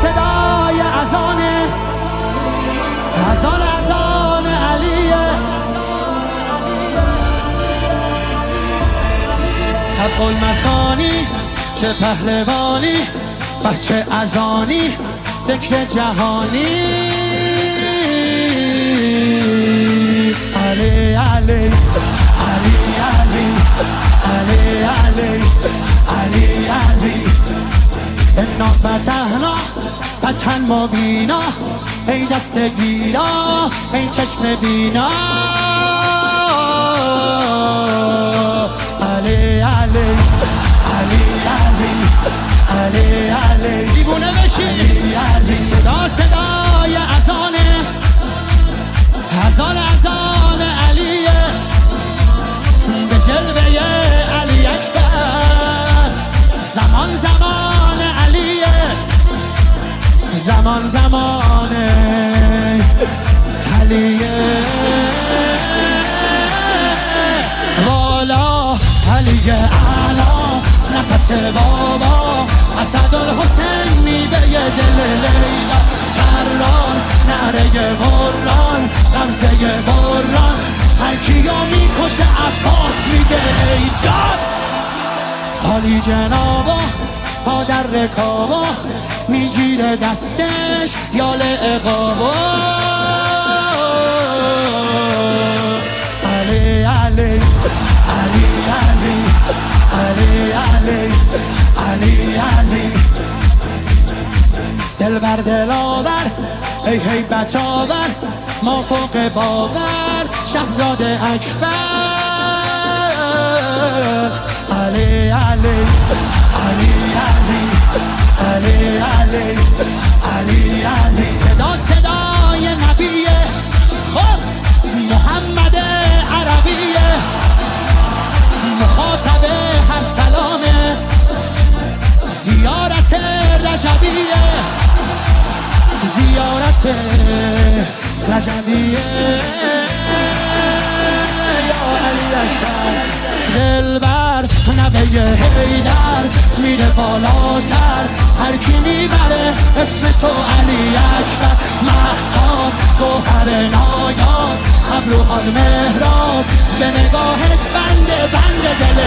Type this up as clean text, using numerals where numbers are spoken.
صدای اذان علیه. سبق المثانی چه پهلوانی، بچه اذانی ذکر جهانی. علی علی علی علی علی علی علی علی انا فتحنا فتحا مبینا، ای دست گیرا ای چشم بینا. علی علی علی علی علی علی دیوونه بشی. علی علی صدای اذان علیه، به جلوه علی اکبر. زمان علیه، زمان علیه. والا علی اعلا نفس بابا، اسدالحسین میوه دل لیلا. کران نره قرآن غمزه بران، هر کیو میکشه عباس میگه ای جان. حالی جنابا پا در رکابا، میگیره دستش یال اقابا. علی علی علی علی علی علی علی علی دل بر دل آور ای هیبت آور، ما فوق باور شهزاده اکبر. علی علی علی علی علی علی علی علی صدای نبیه، خب محمد عربیه، مخاطب هر سلامه، زیارت رجبیه، زیارت رجبیه. یا علی اکبر دلبر نبه حیدر، میره بالاتر هر کی میبره اسم تو علی اکبر. مهتاب گوهر نایاب، ابروهات مهراب، به نگاهش بنده دل